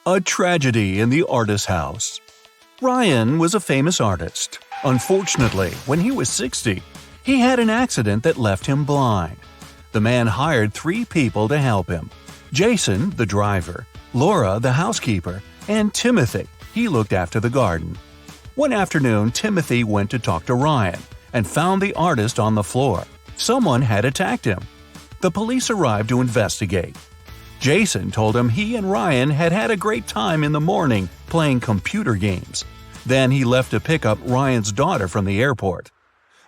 A tragedy in the artist's house. Ryan was a famous artist. Unfortunately, when he was 60, he had an accident that left him blind. The man hired 3 people to help him: Jason, the driver, Laura, the housekeeper, and Timothy. He looked after the garden. One afternoon, Timothy went to talk to Ryan and found the artist on the floor. Someone had attacked him. The police arrived to investigate. Jason told him he and Ryan had had a great time in the morning playing computer games. Then he left to pick up Ryan's daughter from the airport.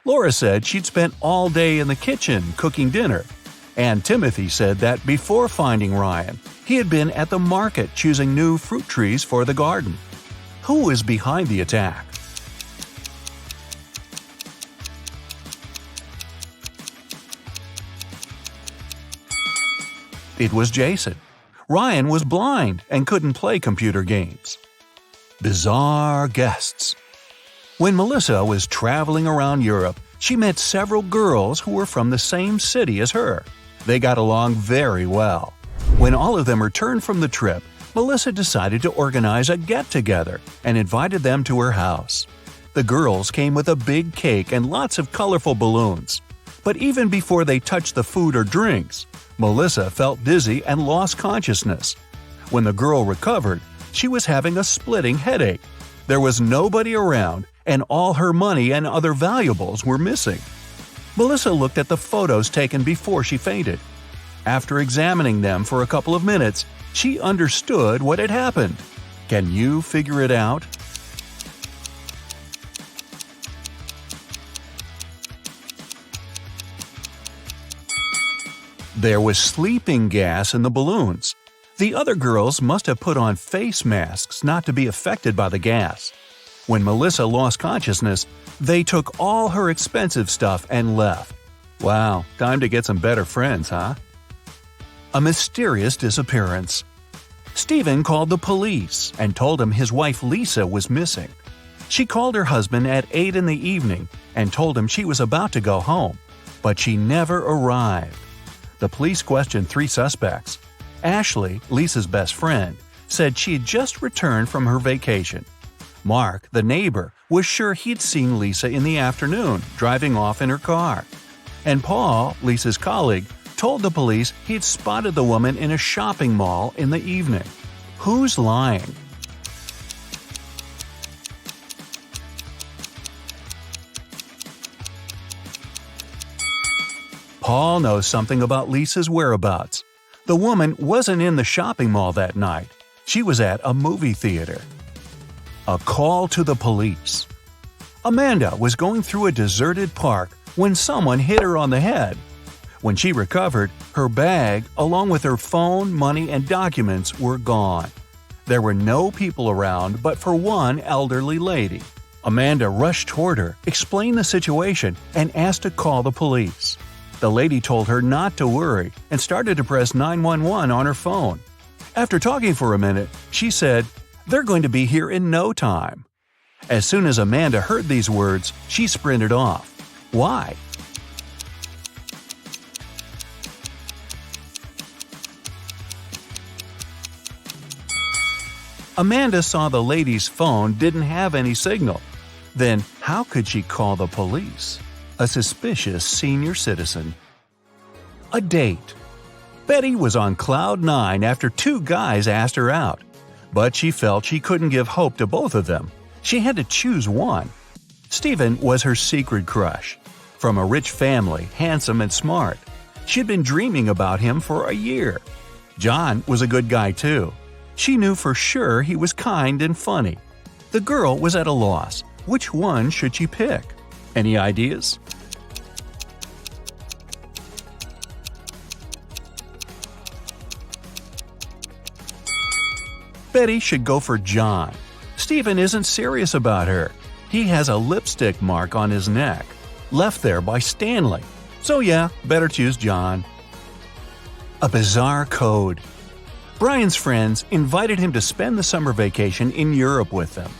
Laura said she'd spent all day in the kitchen cooking dinner. And Timothy said that before finding Ryan, he had been at the market choosing new fruit trees for the garden. Who is behind the attack? It was Jason. Ryan was blind and couldn't play computer games. Bizarre guests. When Melissa was traveling around Europe, she met several girls who were from the same city as her. They got along very well. When all of them returned from the trip, Melissa decided to organize a get-together and invited them to her house. The girls came with a big cake and lots of colorful balloons. But even before they touched the food or drinks, Melissa felt dizzy and lost consciousness. When the girl recovered, she was having a splitting headache. There was nobody around, and all her money and other valuables were missing. Melissa looked at the photos taken before she fainted. After examining them for a couple of minutes, she understood what had happened. Can you figure it out? There was sleeping gas in the balloons. The other girls must have put on face masks not to be affected by the gas. When Melissa lost consciousness, they took all her expensive stuff and left. Wow, time to get some better friends, huh? A mysterious disappearance. Stephen called the police and told him his wife Lisa was missing. She called her husband at 8 in the evening and told him she was about to go home, but she never arrived. The police questioned 3 suspects. Ashley, Lisa's best friend, said she had just returned from her vacation. Mark, the neighbor, was sure he'd seen Lisa in the afternoon, driving off in her car. And Paul, Lisa's colleague, told the police he'd spotted the woman in a shopping mall in the evening. Who's lying? Paul knows something about Lisa's whereabouts. The woman wasn't in the shopping mall that night. She was at a movie theater. A call to the police. Amanda was going through a deserted park when someone hit her on the head. When she recovered, her bag, along with her phone, money, and documents, were gone. There were no people around but for one elderly lady. Amanda rushed toward her, explained the situation, and asked to call the police. The lady told her not to worry and started to press 911 on her phone. After talking for a minute, she said, "They're going to be here in no time." As soon as Amanda heard these words, she sprinted off. Why? Amanda saw the lady's phone didn't have any signal. Then how could she call the police? A suspicious senior citizen. A date. Betty was on cloud 9 after 2 guys asked her out. But she felt she couldn't give hope to both of them. She had to choose one. Stephen was her secret crush. From a rich family, handsome and smart. She'd been dreaming about him for a year. John was a good guy too. She knew for sure he was kind and funny. The girl was at a loss. Which one should she pick? Any ideas? Betty should go for John. Stephen isn't serious about her. He has a lipstick mark on his neck, left there by Stanley. So yeah, better choose John. A bizarre code. Brian's friends invited him to spend the summer vacation in Europe with them.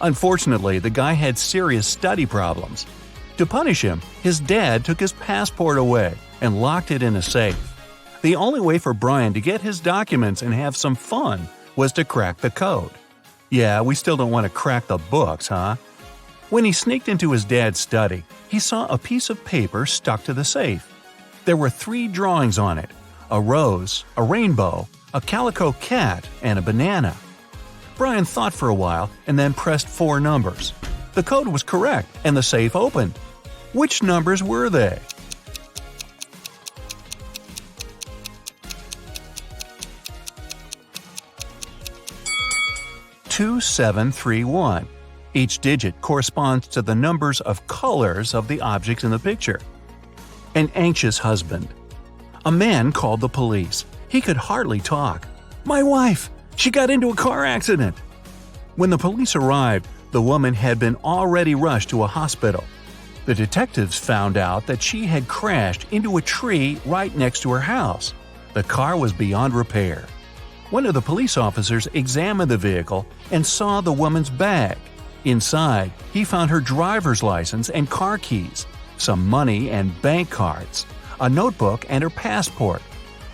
Unfortunately, the guy had serious study problems. To punish him, his dad took his passport away and locked it in a safe. The only way for Brian to get his documents and have some fun was to crack the code. Yeah, we still don't want to crack the books, huh? When he sneaked into his dad's study, he saw a piece of paper stuck to the safe. There were 3 drawings on it: a rose, a rainbow, a calico cat, and a banana. Brian thought for a while and then pressed 4 numbers. The code was correct and the safe opened. Which numbers were they? "2731. Each digit corresponds to the numbers of colors of the objects in the picture. An anxious husband. A man called the police. He could hardly talk. "My wife! She got into a car accident!" When the police arrived, the woman had been already rushed to a hospital. The detectives found out that she had crashed into a tree right next to her house. The car was beyond repair. One of the police officers examined the vehicle and saw the woman's bag. Inside, he found her driver's license and car keys, some money and bank cards, a notebook and her passport.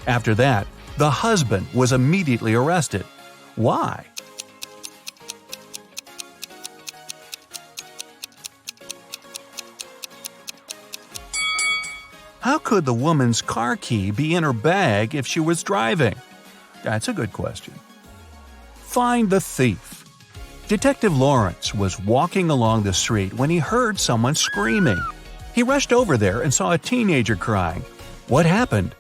After that, the husband was immediately arrested. Why? How could the woman's car key be in her bag if she was driving? That's a good question. Find the thief. Detective Lawrence was walking along the street when he heard someone screaming. He rushed over there and saw a teenager crying. What happened?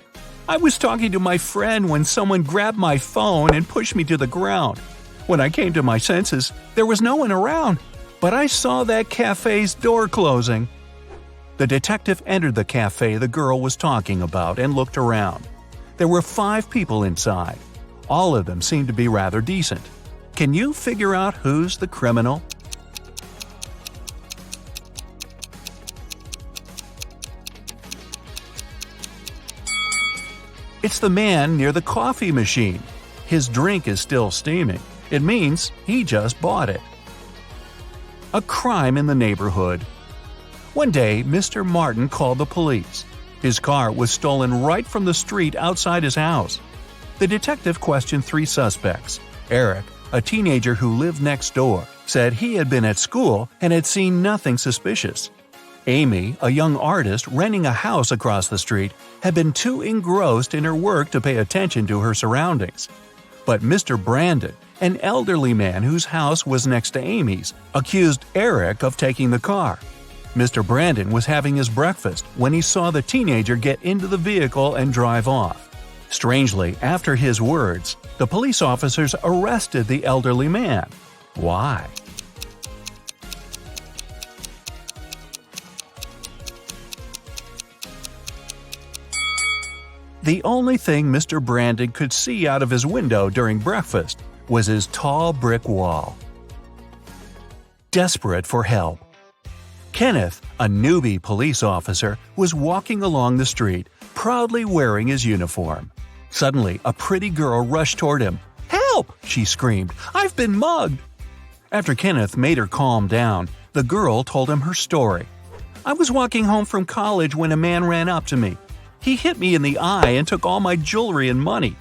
"I was talking to my friend when someone grabbed my phone and pushed me to the ground. When I came to my senses, there was no one around, but I saw that cafe's door closing." The detective entered the cafe the girl was talking about and looked around. There were 5 people inside. All of them seemed to be rather decent. Can you figure out who's the criminal? It's the man near the coffee machine. His drink is still steaming. It means he just bought it. A crime in the neighborhood. One day, Mr. Martin called the police. His car was stolen right from the street outside his house. The detective questioned 3 suspects. Eric, a teenager who lived next door, said he had been at school and had seen nothing suspicious. Amy, a young artist renting a house across the street, had been too engrossed in her work to pay attention to her surroundings. But Mr. Brandon, an elderly man whose house was next to Amy's, accused Eric of taking the car. Mr. Brandon was having his breakfast when he saw the teenager get into the vehicle and drive off. Strangely, after his words, the police officers arrested the elderly man. Why? The only thing Mr. Brandon could see out of his window during breakfast was his tall brick wall. Desperate for help. Kenneth, a newbie police officer, was walking along the street, proudly wearing his uniform. Suddenly, a pretty girl rushed toward him. "Help!" she screamed. "I've been mugged!" After Kenneth made her calm down, the girl told him her story. "I was walking home from college when a man ran up to me. He hit me in the eye and took all my jewelry and money."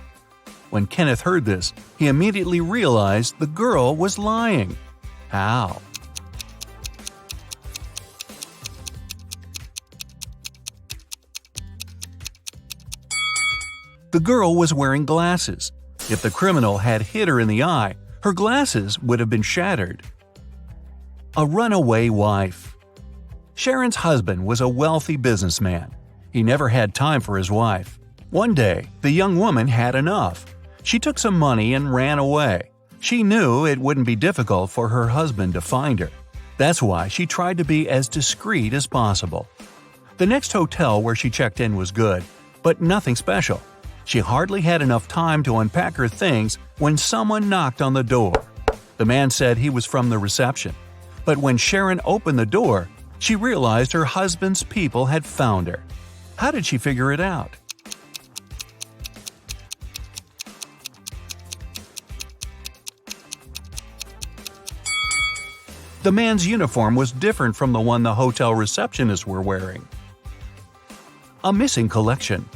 When Kenneth heard this, he immediately realized the girl was lying. How? The girl was wearing glasses. If the criminal had hit her in the eye, her glasses would have been shattered. A runaway wife. Sharon's husband was a wealthy businessman. He never had time for his wife. One day, the young woman had enough. She took some money and ran away. She knew it wouldn't be difficult for her husband to find her. That's why she tried to be as discreet as possible. The next hotel where she checked in was good, but nothing special. She hardly had enough time to unpack her things when someone knocked on the door. The man said he was from the reception. But when Sharon opened the door, she realized her husband's people had found her. How did she figure it out? The man's uniform was different from the one the hotel receptionists were wearing. A missing collection.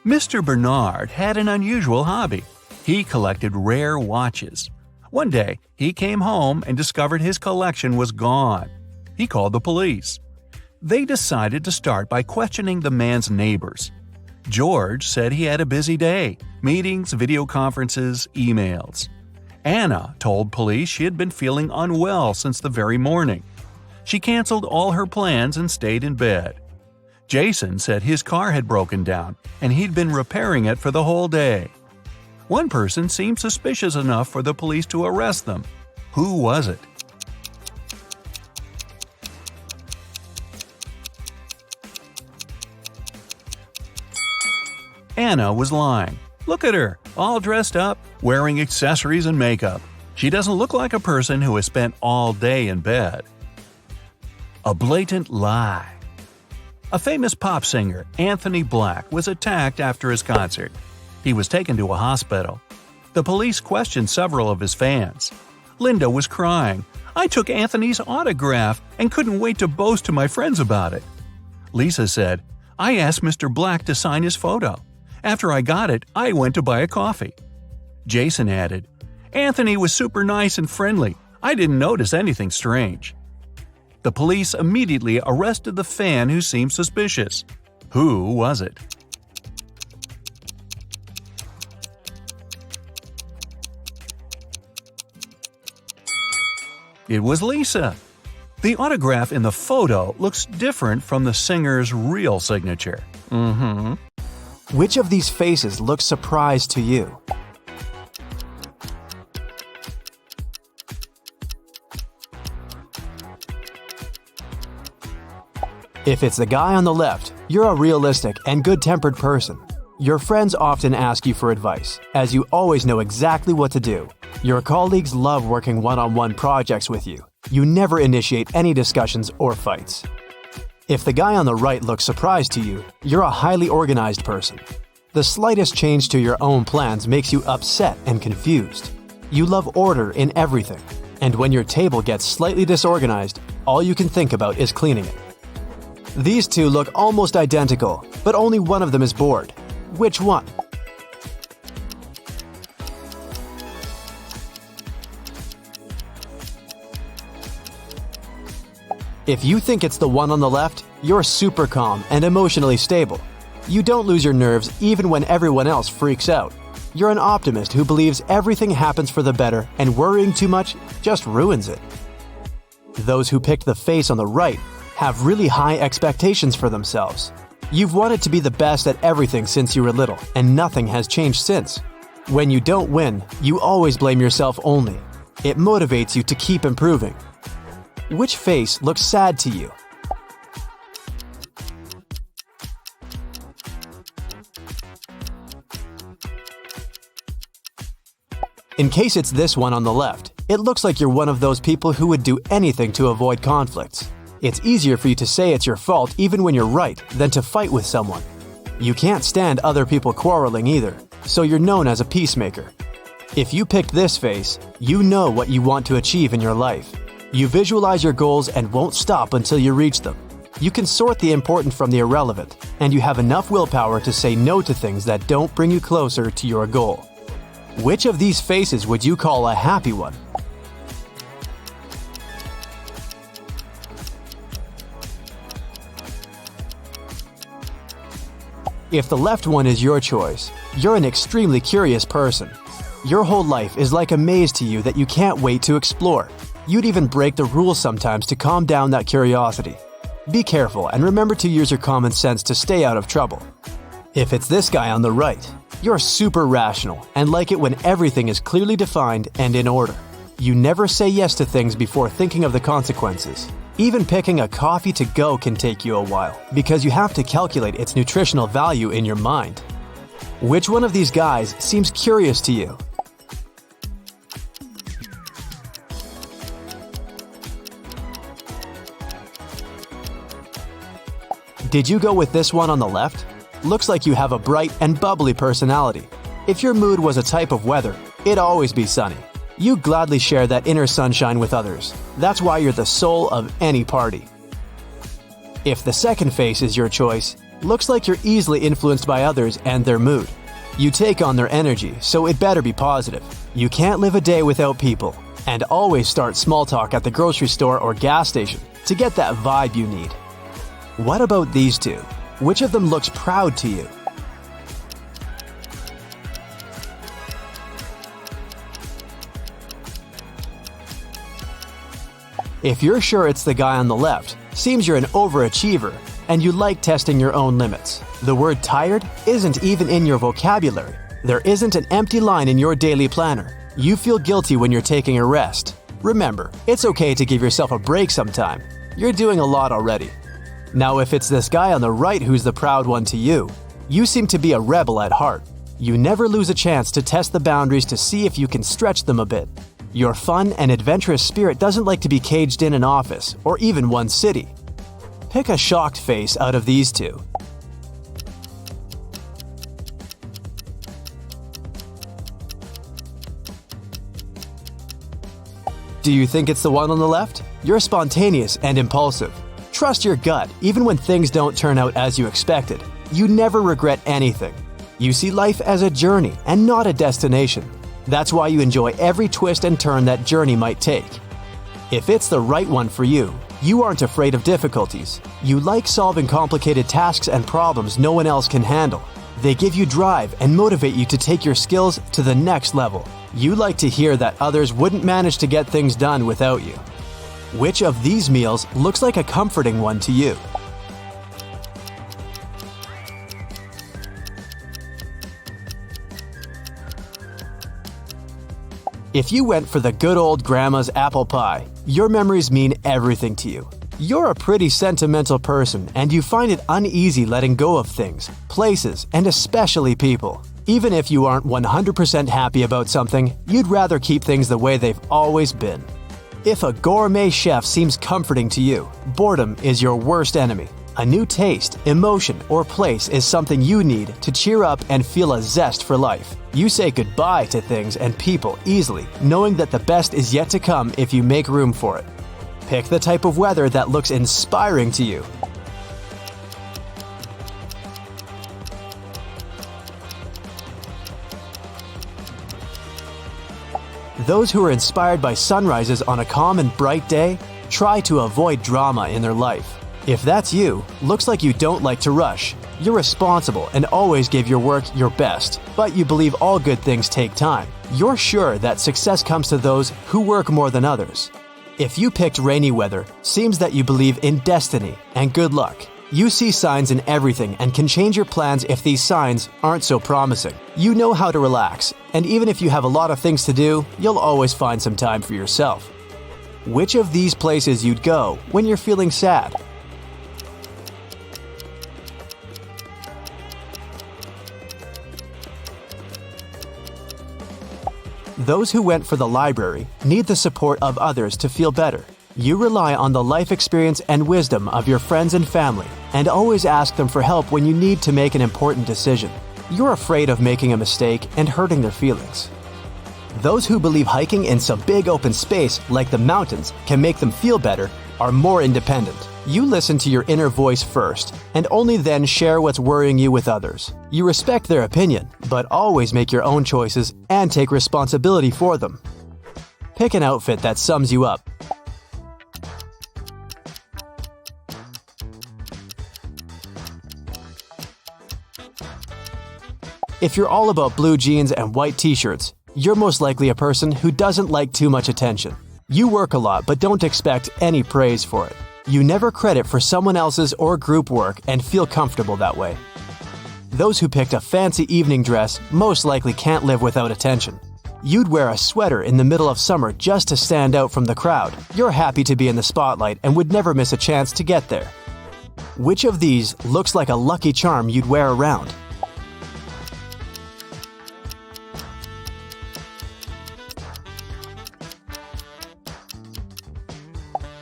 Mr. Bernard had an unusual hobby. He collected rare watches. One day, he came home and discovered his collection was gone. He called the police. They decided to start by questioning the man's neighbors. George said he had a busy day – meetings, video conferences, emails. Anna told police she had been feeling unwell since the very morning. She canceled all her plans and stayed in bed. Jason said his car had broken down and he'd been repairing it for the whole day. One person seemed suspicious enough for the police to arrest them. Who was it? Anna was lying. Look at her, all dressed up, wearing accessories and makeup. She doesn't look like a person who has spent all day in bed. A blatant lie. A famous pop singer, Anthony Black, was attacked after his concert. He was taken to a hospital. The police questioned several of his fans. Linda was crying. "I took Anthony's autograph and couldn't wait to boast to my friends about it." Lisa said, "I asked Mr. Black to sign his photo. After I got it, I went to buy a coffee." Jason added, "Anthony was super nice and friendly. I didn't notice anything strange." The police immediately arrested the fan who seemed suspicious. Who was it? It was Lisa. The autograph in the photo looks different from the singer's real signature. Which of these faces looks surprised to you? If it's the guy on the left, you're a realistic and good-tempered person. Your friends often ask you for advice, as you always know exactly what to do. Your colleagues love working one-on-one projects with you. You never initiate any discussions or fights. If the guy on the right looks surprised to you, you're a highly organized person. The slightest change to your own plans makes you upset and confused. You love order in everything, and when your table gets slightly disorganized, all you can think about is cleaning it. These two look almost identical, but only one of them is bored. Which one? If you think it's the one on the left, you're super calm and emotionally stable. You don't lose your nerves even when everyone else freaks out. You're an optimist who believes everything happens for the better, and worrying too much just ruins it. Those who picked the face on the right have really high expectations for themselves. You've wanted to be the best at everything since you were little, and nothing has changed since. When you don't win, you always blame yourself only. It motivates you to keep improving. Which face looks sad to you? In case it's this one on the left, it looks like you're one of those people who would do anything to avoid conflicts. It's easier for you to say it's your fault even when you're right than to fight with someone. You can't stand other people quarreling either, so you're known as a peacemaker. If you picked this face, you know what you want to achieve in your life. You visualize your goals and won't stop until you reach them. You can sort the important from the irrelevant, and you have enough willpower to say no to things that don't bring you closer to your goal. Which of these faces would you call a happy one? If the left one is your choice, you're an extremely curious person. Your whole life is like a maze to you that you can't wait to explore. You'd even break the rules sometimes to calm down that curiosity. Be careful and remember to use your common sense to stay out of trouble. If it's this guy on the right, you're super rational and like it when everything is clearly defined and in order. You never say yes to things before thinking of the consequences. Even picking a coffee to go can take you a while because you have to calculate its nutritional value in your mind. Which one of these guys seems curious to you? Did you go with this one on the left? Looks like you have a bright and bubbly personality. If your mood was a type of weather, it'd always be sunny. You gladly share that inner sunshine with others. That's why you're the soul of any party. If the second face is your choice, looks like you're easily influenced by others and their mood. You take on their energy, so it better be positive. You can't live a day without people. And always start small talk at the grocery store or gas station to get that vibe you need. What about these two? Which of them looks proud to you? If you're sure it's the guy on the left, seems you're an overachiever and you like testing your own limits. The word tired isn't even in your vocabulary. There isn't an empty line in your daily planner. You feel guilty when you're taking a rest. Remember, it's okay to give yourself a break sometime. You're doing a lot already. Now, if it's this guy on the right who's the proud one to you, you seem to be a rebel at heart. You never lose a chance to test the boundaries to see if you can stretch them a bit. Your fun and adventurous spirit doesn't like to be caged in an office or even one city. Pick a shocked face out of these two. Do you think it's the one on the left? You're spontaneous and impulsive. Trust your gut even when things don't turn out as you expected. You never regret anything. You see life as a journey and not a destination. That's why you enjoy every twist and turn that journey might take. If it's the right one for you, you aren't afraid of difficulties. You like solving complicated tasks and problems no one else can handle. They give you drive and motivate you to take your skills to the next level. You like to hear that others wouldn't manage to get things done without you. Which of these meals looks like a comforting one to you? If you went for the good old grandma's apple pie, your memories mean everything to you. You're a pretty sentimental person and you find it uneasy letting go of things, places, and especially people. Even if you aren't 100% happy about something, you'd rather keep things the way they've always been. If a gourmet chef seems comforting to you, boredom is your worst enemy. A new taste, emotion, or place is something you need to cheer up and feel a zest for life. You say goodbye to things and people easily, knowing that the best is yet to come if you make room for it. Pick the type of weather that looks inspiring to you. Those who are inspired by sunrises on a calm and bright day try to avoid drama in their life. If that's you, looks like you don't like to rush. You're responsible and always give your work your best, but you believe all good things take time. You're sure that success comes to those who work more than others. If you picked rainy weather, seems that you believe in destiny and good luck. You see signs in everything and can change your plans if these signs aren't so promising. You know how to relax, and even if you have a lot of things to do, you'll always find some time for yourself. Which of these places you'd go when you're feeling sad? Those who went for the library need the support of others to feel better. You rely on the life experience and wisdom of your friends and family, and always ask them for help when you need to make an important decision. You're afraid of making a mistake and hurting their feelings. Those who believe hiking in some big open space, like the mountains, can make them feel better are more independent. You listen to your inner voice first, and only then share what's worrying you with others. You respect their opinion, but always make your own choices and take responsibility for them. Pick an outfit that sums you up. If you're all about blue jeans and white t-shirts, you're most likely a person who doesn't like too much attention. You work a lot but don't expect any praise for it. You never credit for someone else's or group work and feel comfortable that way. Those who picked a fancy evening dress most likely can't live without attention. You'd wear a sweater in the middle of summer just to stand out from the crowd. You're happy to be in the spotlight and would never miss a chance to get there. Which of these looks like a lucky charm you'd wear around?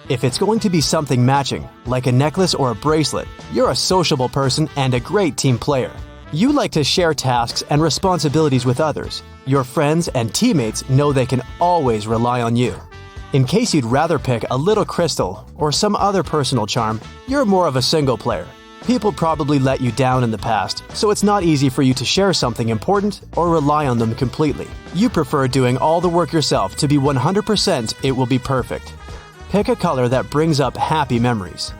If it's going to be something matching, like a necklace or a bracelet, you're a sociable person and a great team player. You like to share tasks and responsibilities with others. Your friends and teammates know they can always rely on you. In case you'd rather pick a little crystal or some other personal charm, you're more of a single player. People probably let you down in the past, so it's not easy for you to share something important or rely on them completely. You prefer doing all the work yourself to be 100% it will be perfect. Pick a color that brings up happy memories.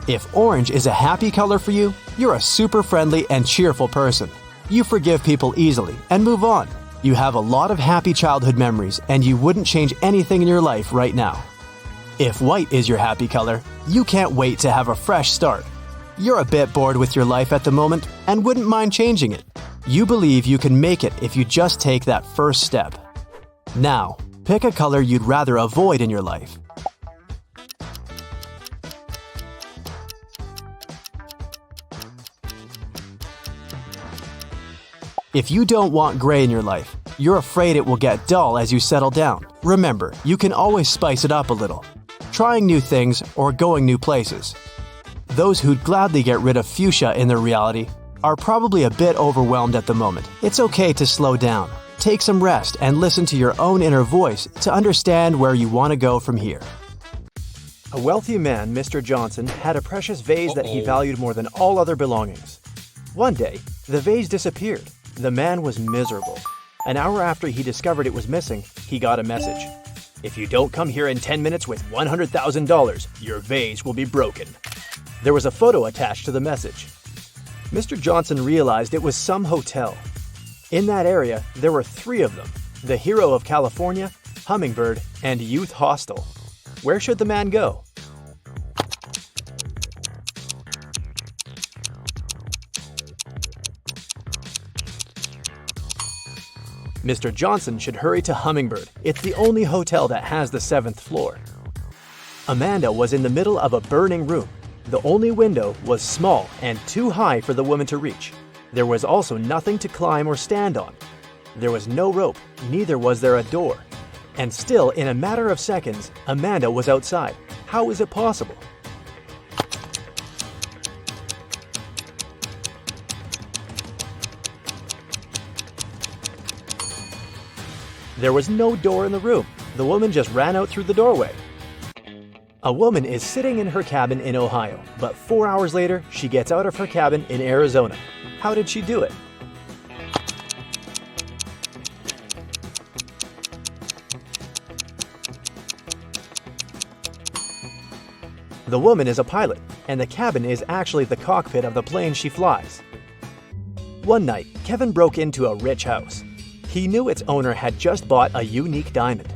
If orange is a happy color for you, you're a super friendly and cheerful person. You forgive people easily and move on. You have a lot of happy childhood memories and you wouldn't change anything in your life right now. If white is your happy color, you can't wait to have a fresh start. You're a bit bored with your life at the moment and wouldn't mind changing it. You believe you can make it if you just take that first step. Now, pick a color you'd rather avoid in your life. If you don't want gray in your life, you're afraid it will get dull as you settle down. Remember, you can always spice it up a little, trying new things or going new places. Those who'd gladly get rid of fuchsia in their reality are probably a bit overwhelmed at the moment. It's okay to slow down, take some rest, and listen to your own inner voice to understand where you want to go from here. A wealthy man, Mr. Johnson, had a precious vase that he valued more than all other belongings. One day, the vase disappeared. The man was miserable. An hour after he discovered it was missing, he got a message. If you don't come here in 10 minutes with $100,000, your vase will be broken. There was a photo attached to the message. Mr. Johnson realized it was some hotel. In that area, there were 3 of them: the Hero of California, Hummingbird, and Youth Hostel. Where should the man go? Mr. Johnson should hurry to Hummingbird. It's the only hotel that has the 7th floor. Amanda was in the middle of a burning room. The only window was small and too high for the woman to reach. There was also nothing to climb or stand on. There was no rope, neither was there a door. And still, in a matter of seconds, Amanda was outside. How is it possible? There was no door in the room. The woman just ran out through the doorway. A woman is sitting in her cabin in Ohio, but 4 hours later, she gets out of her cabin in Arizona. How did she do it? The woman is a pilot, and the cabin is actually the cockpit of the plane she flies. One night, Kevin broke into a rich house. He knew its owner had just bought a unique diamond.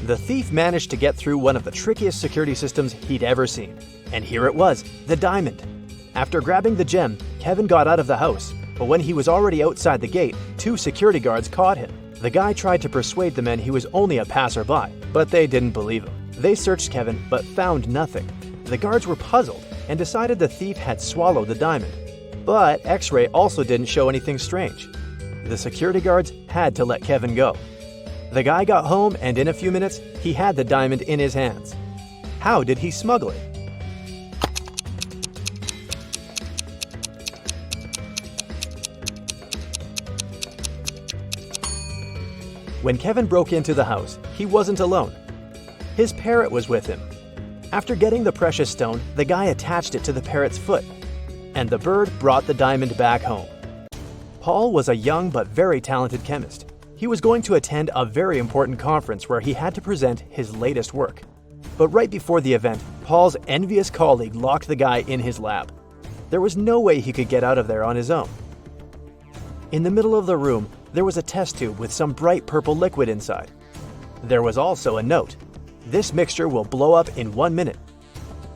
The thief managed to get through one of the trickiest security systems he'd ever seen. And here it was, the diamond. After grabbing the gem, Kevin got out of the house, but when he was already outside the gate, 2 security guards caught him. The guy tried to persuade the men he was only a passerby, but they didn't believe him. They searched Kevin, but found nothing. The guards were puzzled and decided the thief had swallowed the diamond. But X-ray also didn't show anything strange. The security guards had to let Kevin go. The guy got home, and in a few minutes, he had the diamond in his hands. How did he smuggle it? When Kevin broke into the house, he wasn't alone. His parrot was with him. After getting the precious stone, the guy attached it to the parrot's foot, and the bird brought the diamond back home. Paul was a young but very talented chemist. He was going to attend a very important conference where he had to present his latest work. But right before the event, Paul's envious colleague locked the guy in his lab. There was no way he could get out of there on his own. In the middle of the room, there was a test tube with some bright purple liquid inside. There was also a note. This mixture will blow up in 1 minute.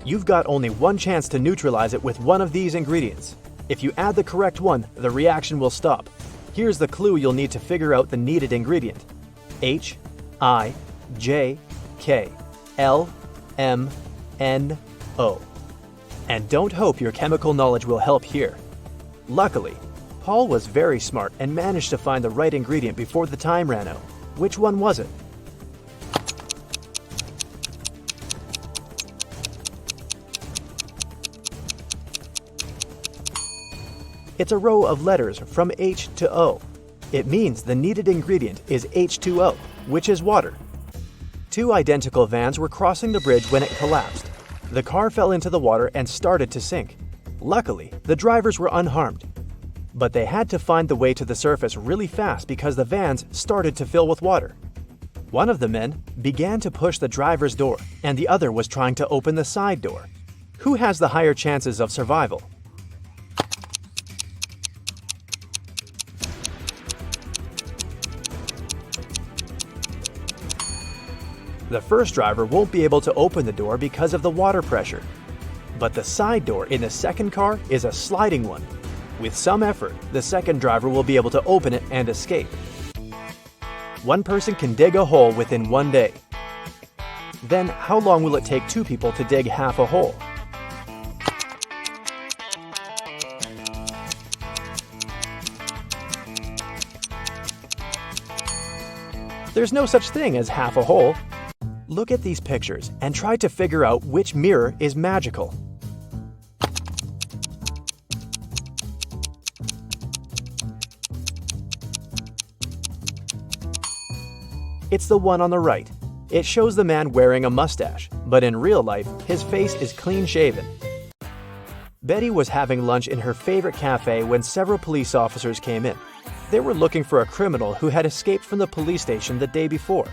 You've got only one chance to neutralize it with one of these ingredients. If you add the correct one, the reaction will stop. Here's the clue you'll need to figure out the needed ingredient. HIJKLMNO. And don't hope your chemical knowledge will help here. Luckily, Paul was very smart and managed to find the right ingredient before the time ran out. Which one was it? It's a row of letters from H to O. It means the needed ingredient is H2O. which is water. Two identical vans were crossing the bridge when it collapsed. The car fell into the water and started to sink. Luckily, the drivers were unharmed. But they had to find the way to the surface really fast because the vans started to fill with water. One of the men began to push the driver's door, and the other was trying to open the side door. Who has the higher chances of survival? The first driver won't be able to open the door because of the water pressure. But the side door in the second car is a sliding one. With some effort, the second driver will be able to open it and escape. One person can dig a hole within 1 day. Then, how long will it take two people to dig half a hole? There's no such thing as half a hole. Look at these pictures and try to figure out which mirror is magical. It's the one on the right. It shows the man wearing a mustache, but in real life, his face is clean-shaven. Betty was having lunch in her favorite cafe when several police officers came in. They were looking for a criminal who had escaped from the police station the day before.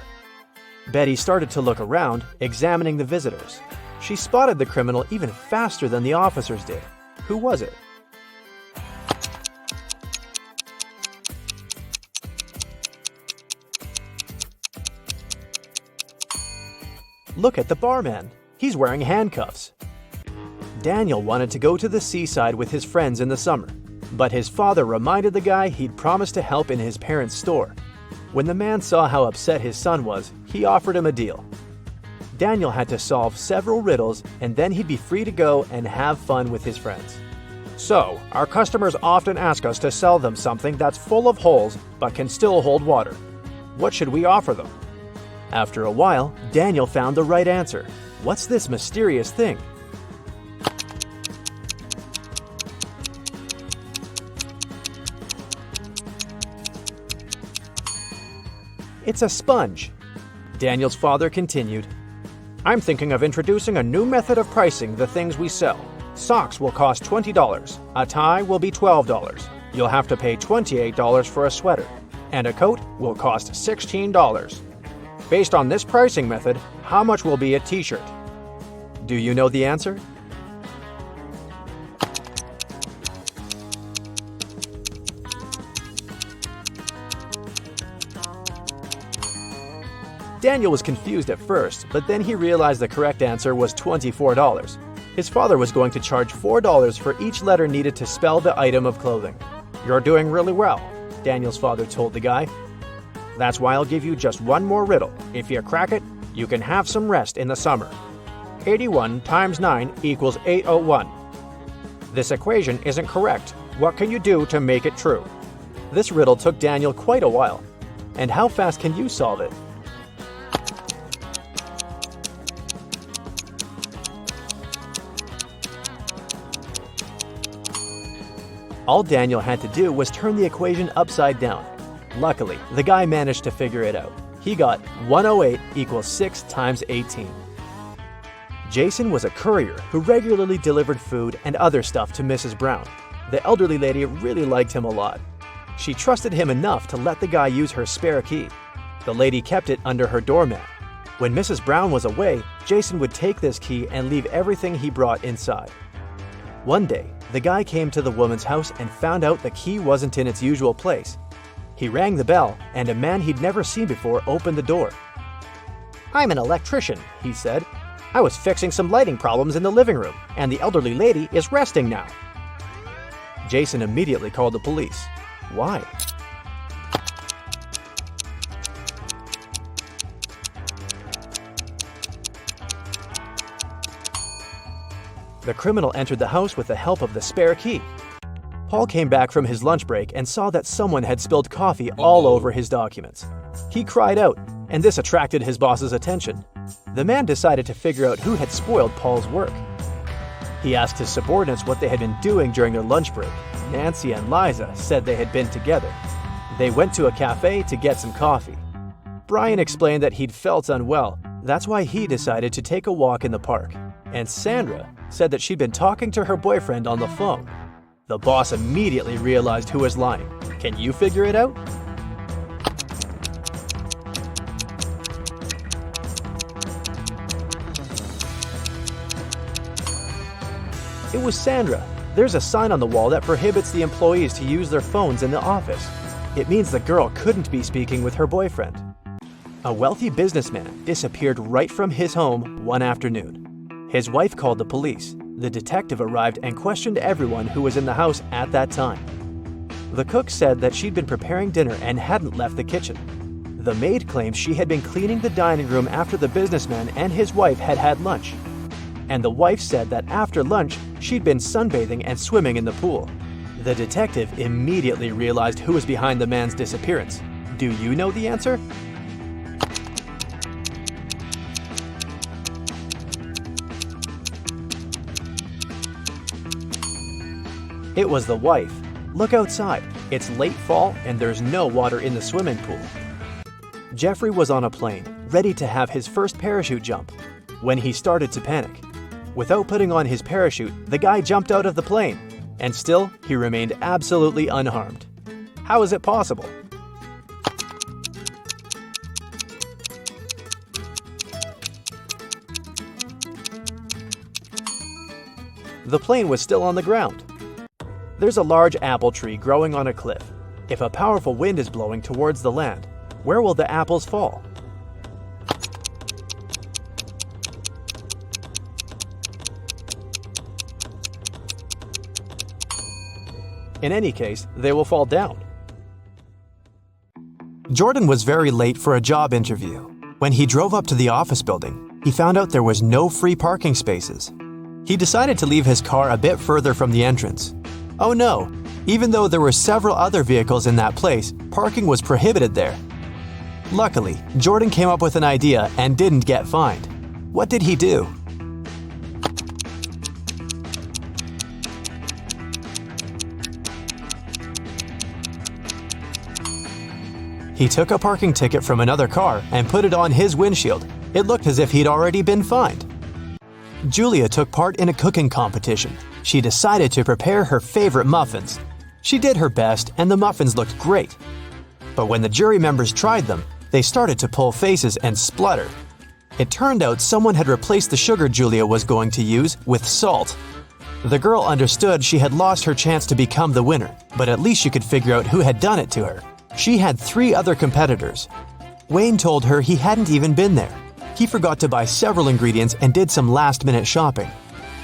Betty started to look around, examining the visitors. She spotted the criminal even faster than the officers did. Who was it? Look at the barman. He's wearing handcuffs. Daniel wanted to go to the seaside with his friends in the summer, but his father reminded the guy he'd promised to help in his parents' store. When the man saw how upset his son was, he offered him a deal. Daniel had to solve several riddles, and then he'd be free to go and have fun with his friends. So, our customers often ask us to sell them something that's full of holes but can still hold water. What should we offer them? After a while, Daniel found the right answer. What's this mysterious thing? It's a sponge. Daniel's father continued, I'm thinking of introducing a new method of pricing the things we sell. Socks will cost $20. A tie will be $12. You'll have to pay $28 for a sweater. And a coat will cost $16. Based on this pricing method, how much will be a t-shirt? Do you know the answer? Daniel was confused at first, but then he realized the correct answer was $24. His father was going to charge $4 for each letter needed to spell the item of clothing. You're doing really well, Daniel's father told the guy. That's why I'll give you just one more riddle. If you crack it, you can have some rest in the summer. 81 times 9 equals 801. This equation isn't correct. What can you do to make it true? This riddle took Daniel quite a while. And how fast can you solve it? All Daniel had to do was turn the equation upside down. Luckily, the guy managed to figure it out. He got 108 equals 6 times 18. Jason was a courier who regularly delivered food and other stuff to Mrs. Brown. The elderly lady really liked him a lot. She trusted him enough to let the guy use her spare key. The lady kept it under her doormat. When Mrs. Brown was away, Jason would take this key and leave everything he brought inside. One day, the guy came to the woman's house and found out the key wasn't in its usual place. He rang the bell, and a man he'd never seen before opened the door. I'm an electrician, he said. I was fixing some lighting problems in the living room, and the elderly lady is resting now. Jason immediately called the police. Why? The criminal entered the house with the help of the spare key. Paul came back from his lunch break and saw that someone had spilled coffee all over his documents. He cried out, and this attracted his boss's attention. The man decided to figure out who had spoiled Paul's work. He asked his subordinates what they had been doing during their lunch break. Nancy and Liza said they had been together. They went to a cafe to get some coffee. Brian explained that he'd felt unwell. That's why he decided to take a walk in the park. And Sandra said that she'd been talking to her boyfriend on the phone. The boss immediately realized who was lying. Can you figure it out? It was Sandra. There's a sign on the wall that prohibits the employees to use their phones in the office. It means the girl couldn't be speaking with her boyfriend. A wealthy businessman disappeared right from his home one afternoon. His wife called the police. The detective arrived and questioned everyone who was in the house at that time. The cook said that she'd been preparing dinner and hadn't left the kitchen. The maid claimed she had been cleaning the dining room after the businessman and his wife had had lunch. And the wife said that after lunch, she'd been sunbathing and swimming in the pool. The detective immediately realized who was behind the man's disappearance. Do you know the answer? It was the wife. Look outside. It's late fall and there's no water in the swimming pool. Jeffrey was on a plane, ready to have his first parachute jump, when he started to panic. Without putting on his parachute, the guy jumped out of the plane, and still, he remained absolutely unharmed. How is it possible? The plane was still on the ground. There's a large apple tree growing on a cliff. If a powerful wind is blowing towards the land, where will the apples fall? In any case, they will fall down. Jordan was very late for a job interview. When he drove up to the office building, he found out there was no free parking spaces. He decided to leave his car a bit further from the entrance. Oh no! Even though there were several other vehicles in that place, parking was prohibited there. Luckily, Jordan came up with an idea and didn't get fined. What did he do? He took a parking ticket from another car and put it on his windshield. It looked as if he'd already been fined. Julia took part in a cooking competition. She decided to prepare her favorite muffins. She did her best and the muffins looked great. But when the jury members tried them, they started to pull faces and splutter. It turned out someone had replaced the sugar Julia was going to use with salt. The girl understood she had lost her chance to become the winner, but at least she could figure out who had done it to her. She had 3 other competitors. Wayne told her he hadn't even been there. He forgot to buy several ingredients and did some last-minute shopping.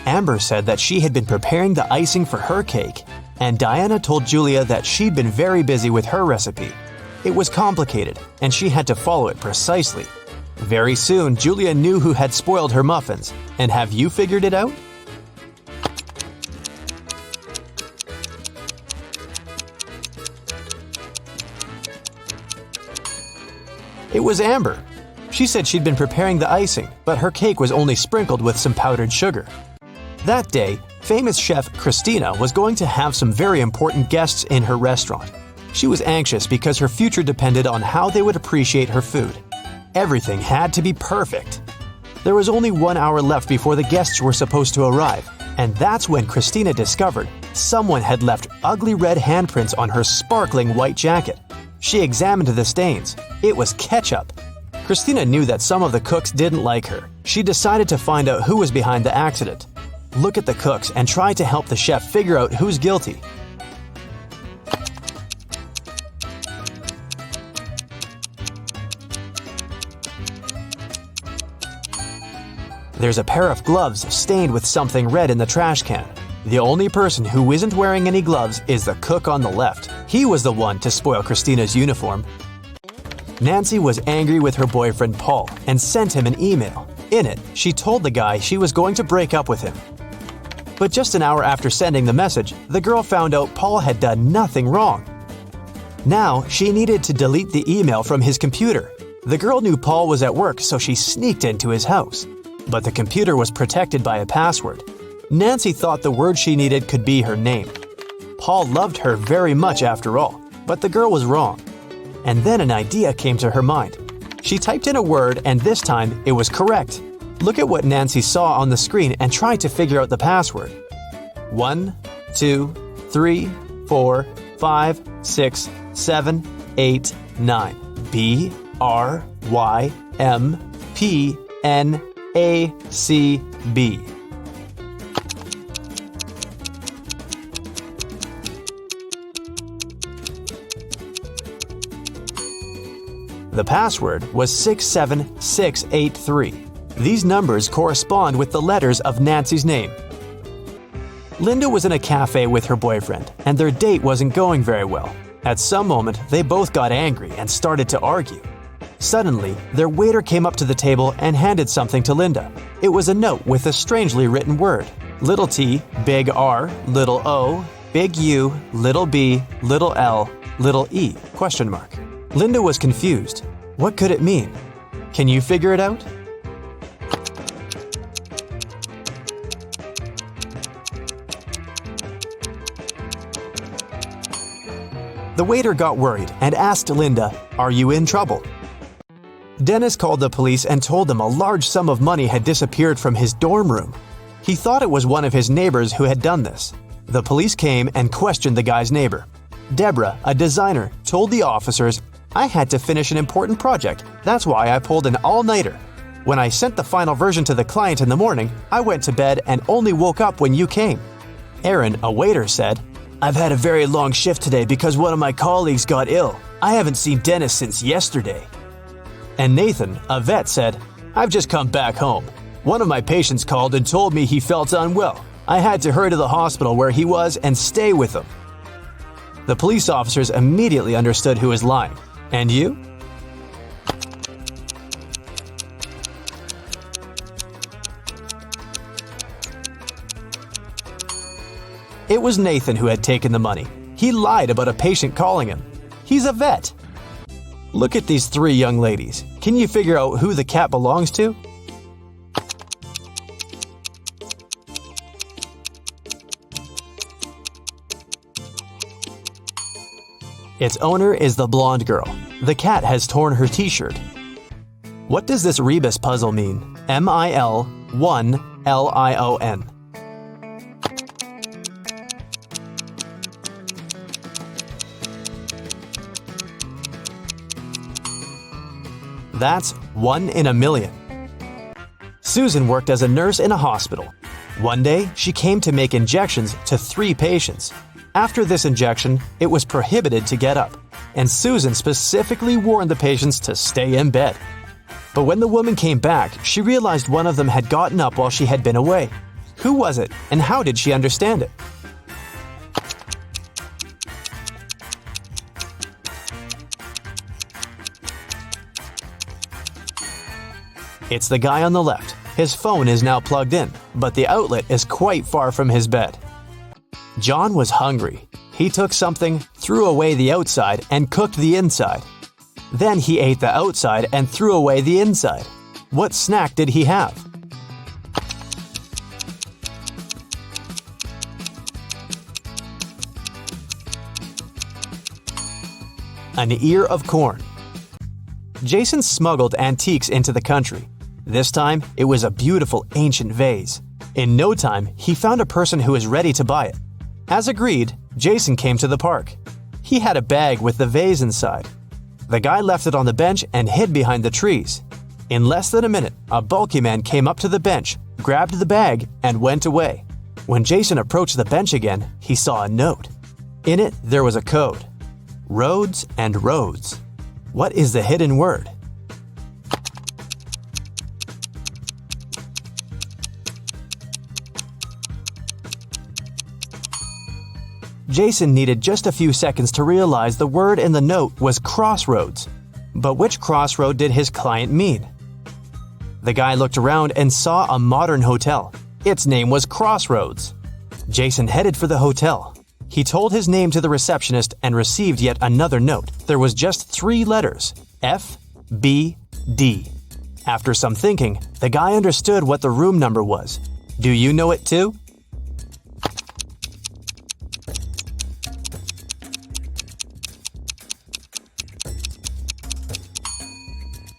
Amber said that she had been preparing the icing for her cake, and Diana told Julia that she'd been very busy with her recipe. It was complicated, and she had to follow it precisely. Very soon, Julia knew who had spoiled her muffins. And have you figured it out? It was Amber. She said she'd been preparing the icing, but her cake was only sprinkled with some powdered sugar. That day, famous chef Christina was going to have some very important guests in her restaurant. She was anxious because her future depended on how they would appreciate her food. Everything had to be perfect. There was only 1 hour left before the guests were supposed to arrive, and that's when Christina discovered someone had left ugly red handprints on her sparkling white jacket. She examined the stains. It was ketchup. Christina knew that some of the cooks didn't like her. She decided to find out who was behind the accident. Look at the cooks and try to help the chef figure out who's guilty. There's a pair of gloves stained with something red in the trash can. The only person who isn't wearing any gloves is the cook on the left. He was the one to spoil Christina's uniform. Nancy was angry with her boyfriend Paul and sent him an email. In it, she told the guy she was going to break up with him. But just an hour after sending the message, the girl found out Paul had done nothing wrong. Now, she needed to delete the email from his computer. The girl knew Paul was at work, so she sneaked into his house. But the computer was protected by a password. Nancy thought the word she needed could be her name. Paul loved her very much after all, but the girl was wrong. And then an idea came to her mind. She typed in a word and this time it was correct. Look at what Nancy saw on the screen and try to figure out the password. 1, 2, 3, 4, 5, 6, 7, 8, 9. BRYMPNACB. The password was 67683. These numbers correspond with the letters of Nancy's name. Linda was in a cafe with her boyfriend, and their date wasn't going very well. At some moment, they both got angry and started to argue. Suddenly, their waiter came up to the table and handed something to Linda. It was a note with a strangely written word. Little t, big R, little O, big U, little b, little L, little e, ? Linda was confused. What could it mean? Can you figure it out? The waiter got worried and asked Linda, "Are you in trouble?" Dennis called the police and told them a large sum of money had disappeared from his dorm room. He thought it was one of his neighbors who had done this. The police came and questioned the guy's neighbor. Deborah, a designer, told the officers, "I had to finish an important project. That's why I pulled an all-nighter. When I sent the final version to the client in the morning, I went to bed and only woke up when you came." Aaron, a waiter, said, "I've had a very long shift today because one of my colleagues got ill. I haven't seen Dennis since yesterday." And Nathan, a vet, said, "I've just come back home. One of my patients called and told me he felt unwell. I had to hurry to the hospital where he was and stay with him." The police officers immediately understood who was lying. And you? It was Nathan who had taken the money. He lied about a patient calling him. He's a vet. Look at these three young ladies. Can you figure out who the cat belongs to? Its owner is the blonde girl. The cat has torn her t-shirt. What does this rebus puzzle mean? MIL1LION. That's 1 in a million. Susan worked as a nurse in a hospital. One day, she came to make injections to 3 patients. After this injection, it was prohibited to get up, and Susan specifically warned the patients to stay in bed. But when the woman came back, she realized one of them had gotten up while she had been away. Who was it, and how did she understand it? It's the guy on the left. His phone is now plugged in, but the outlet is quite far from his bed. John was hungry. He took something, threw away the outside, and cooked the inside. Then he ate the outside and threw away the inside. What snack did he have? An ear of corn. Jason smuggled antiques into the country. This time, it was a beautiful ancient vase. In no time, he found a person who was ready to buy it. As agreed, Jason came to the park. He had a bag with the vase inside. The guy left it on the bench and hid behind the trees. In less than a minute, a bulky man came up to the bench, grabbed the bag, and went away. When Jason approached the bench again, he saw a note. In it, there was a code. Roads and roads. What is the hidden word? Jason needed just a few seconds to realize the word in the note was crossroads. But which crossroad did his client mean? The guy looked around and saw a modern hotel. Its name was Crossroads. Jason headed for the hotel. He told his name to the receptionist and received yet another note. There was just 3 letters, F, B, D. After some thinking, the guy understood what the room number was. Do you know it too?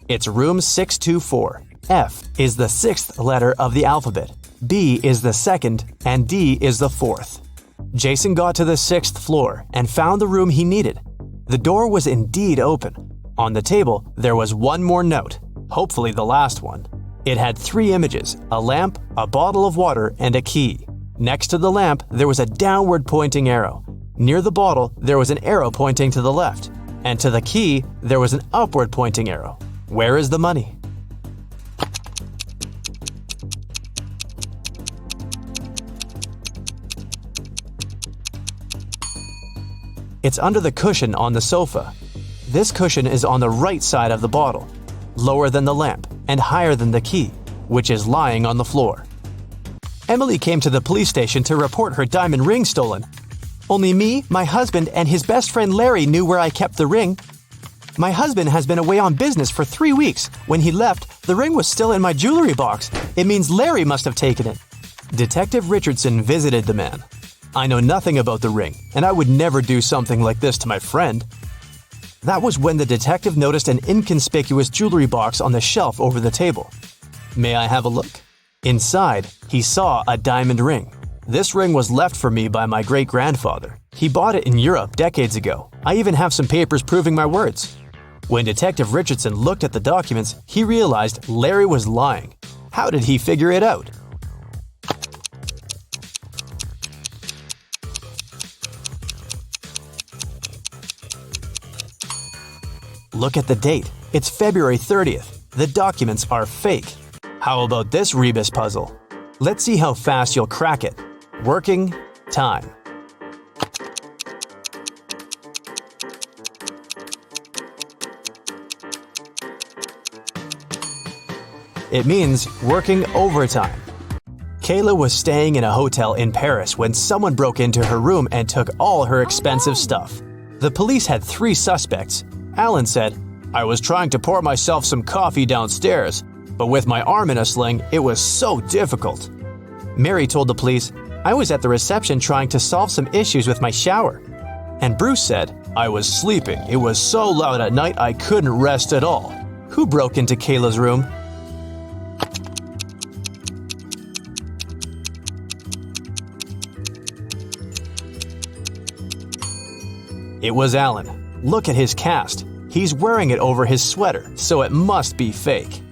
It's room 624. F is the sixth letter of the alphabet, B is the second, and D is the fourth. Jason got to the sixth floor and found the room he needed. The door was indeed open. On the table, there was one more note, hopefully the last one. It had 3 images, a lamp, a bottle of water, and a key. Next to the lamp, there was a downward pointing arrow. Near the bottle, there was an arrow pointing to the left. And to the key, there was an upward pointing arrow. Where is the money? It's under the cushion on the sofa. This cushion is on the right side of the bottle, lower than the lamp, and higher than the key, which is lying on the floor. Emily came to the police station to report her diamond ring stolen. Only me, my husband, and his best friend Larry knew where I kept the ring. My husband has been away on business for 3 weeks. When he left, the ring was still in my jewelry box. It means Larry must have taken it. Detective Richardson visited the man. I know nothing about the ring, and I would never do something like this to my friend. That was when the detective noticed an inconspicuous jewelry box on the shelf over the table. May I have a look? Inside, he saw a diamond ring. This ring was left for me by my great-grandfather. He bought it in Europe decades ago. I even have some papers proving my words. When Detective Richardson looked at the documents, he realized Larry was lying. How did he figure it out? Look at the date. It's February 30th. The documents are fake. How about this rebus puzzle? Let's see how fast you'll crack it. Working time. It means working overtime. Kayla was staying in a hotel in Paris when someone broke into her room and took all her expensive stuff. The police had 3 suspects. Alan said, "I was trying to pour myself some coffee downstairs, but with my arm in a sling, it was so difficult." Mary told the police, "I was at the reception trying to solve some issues with my shower." And Bruce said, "I was sleeping. It was so loud at night I couldn't rest at all." Who broke into Kayla's room? It was Alan. Look at his cast. He's wearing it over his sweater, so it must be fake.